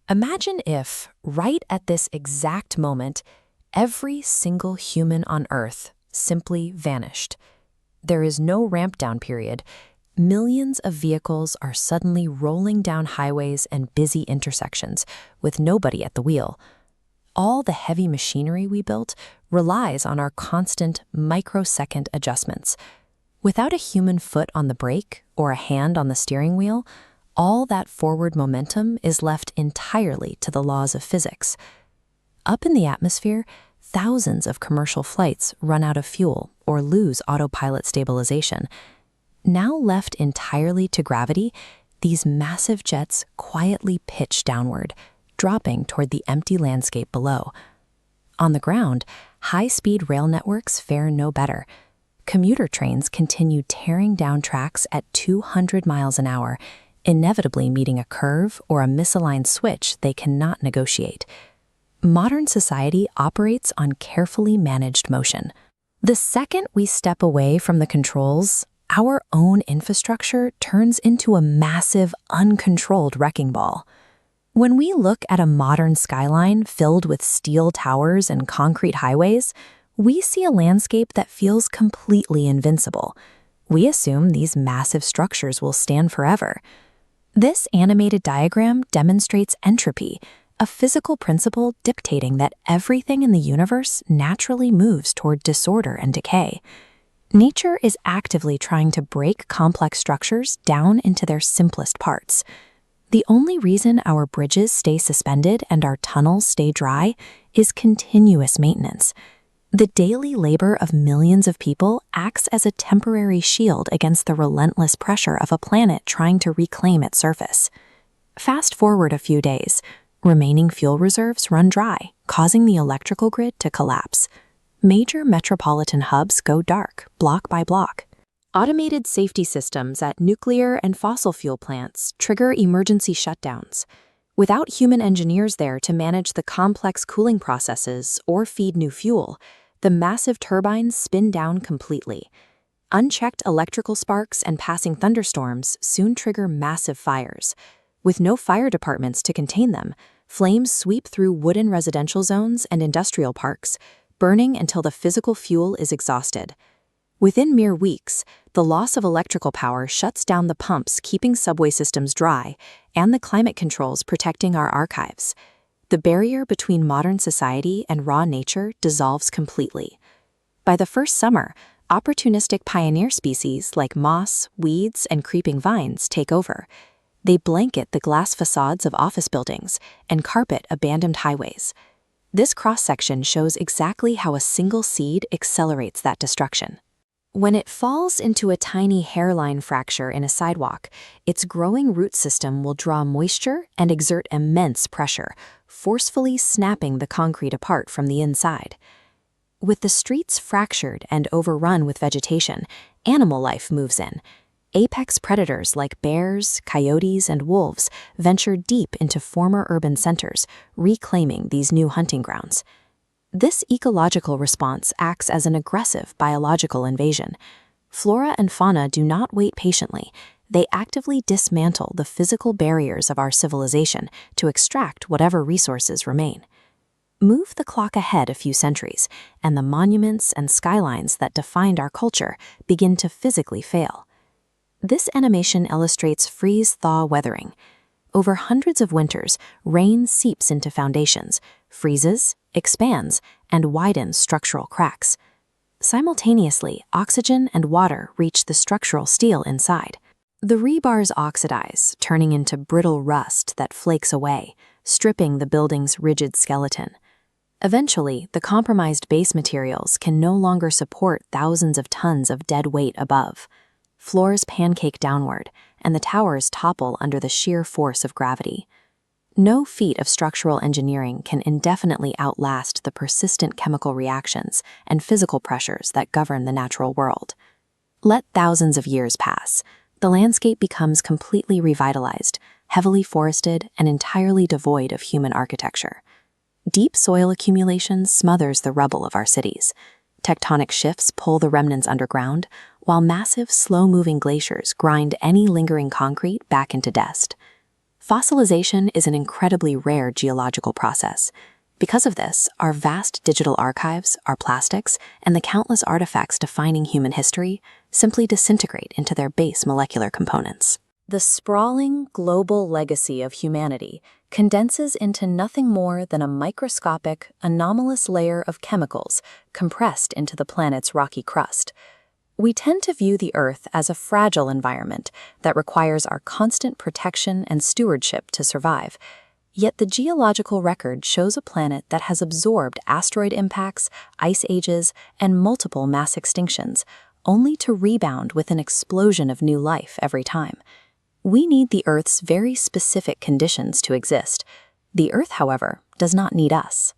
Imagine if, right at this exact moment, every single human on Earth simply vanished. There is no ramp-down period. Millions of vehicles are suddenly rolling down highways and busy intersections with nobody at the wheel. All the heavy machinery we built relies on our constant microsecond adjustments. Without a human foot on the brake or a hand on the steering wheel, all that forward momentum is left entirely to the laws of physics. Up in the atmosphere, thousands of commercial flights run out of fuel or lose autopilot stabilization. Now left entirely to gravity, these massive jets quietly pitch downward, dropping toward the empty landscape below. On the ground, high-speed rail networks fare no better. Commuter trains continue tearing down tracks at 200 miles an hour, inevitably meeting a curve or a misaligned switch they cannot negotiate. Modern society operates on carefully managed motion. The second we step away from the controls, our own infrastructure turns into a massive, uncontrolled wrecking ball. When we look at a modern skyline filled with steel towers and concrete highways, we see a landscape that feels completely invincible. We assume these massive structures will stand forever. This animated diagram demonstrates entropy, a physical principle dictating that everything in the universe naturally moves toward disorder and decay. Nature is actively trying to break complex structures down into their simplest parts. The only reason our bridges stay suspended and our tunnels stay dry is continuous maintenance. The daily labor of millions of people acts as a temporary shield against the relentless pressure of a planet trying to reclaim its surface. Fast forward a few days, remaining fuel reserves run dry, causing the electrical grid to collapse. Major metropolitan hubs go dark, block by block. Automated safety systems at nuclear and fossil fuel plants trigger emergency shutdowns. Without human engineers there to manage the complex cooling processes or feed new fuel, the massive turbines spin down completely. Unchecked electrical sparks and passing thunderstorms soon trigger massive fires. With no fire departments to contain them, flames sweep through wooden residential zones and industrial parks, burning until the physical fuel is exhausted. Within mere weeks, the loss of electrical power shuts down the pumps keeping subway systems dry and the climate controls protecting our archives. The barrier between modern society and raw nature dissolves completely. By the first summer, opportunistic pioneer species like moss, weeds, and creeping vines take over. They blanket the glass facades of office buildings and carpet abandoned highways. This cross-section shows exactly how a single seed accelerates that destruction. When it falls into a tiny hairline fracture in a sidewalk, its growing root system will draw moisture and exert immense pressure, forcefully snapping the concrete apart from the inside. With the streets fractured and overrun with vegetation, animal life moves in. Apex predators like bears, coyotes, and wolves venture deep into former urban centers, reclaiming these new hunting grounds. This ecological response acts as an aggressive biological invasion. Flora and fauna do not wait patiently. They actively dismantle the physical barriers of our civilization to extract whatever resources remain. Move the clock ahead a few centuries, and the monuments and skylines that defined our culture begin to physically fail. This animation illustrates freeze-thaw weathering. Over hundreds of winters, rain seeps into foundations, freezes, expands, and widens structural cracks. Simultaneously, oxygen and water reach the structural steel inside. The rebars oxidize, turning into brittle rust that flakes away, stripping the building's rigid skeleton. Eventually, the compromised base materials can no longer support thousands of tons of dead weight above. Floors pancake downward, and the towers topple under the sheer force of gravity. No feat of structural engineering can indefinitely outlast the persistent chemical reactions and physical pressures that govern the natural world. Let thousands of years pass. The landscape becomes completely revitalized, heavily forested, and entirely devoid of human architecture. Deep soil accumulation smothers the rubble of our cities. tectonic shifts pull the remnants underground, while massive, slow-moving glaciers grind any lingering concrete back into dust. Fossilization is an incredibly rare geological process. Because of this, our vast digital archives, our plastics, and the countless artifacts defining human history simply disintegrate into their base molecular components. The sprawling global legacy of humanity condenses into nothing more than a microscopic, anomalous layer of chemicals compressed into the planet's rocky crust. We tend to view the Earth as a fragile environment that requires our constant protection and stewardship to survive. Yet the geological record shows a planet that has absorbed asteroid impacts, ice ages, and multiple mass extinctions, only to rebound with an explosion of new life every time. We need the Earth's very specific conditions to exist. The Earth, however, does not need us.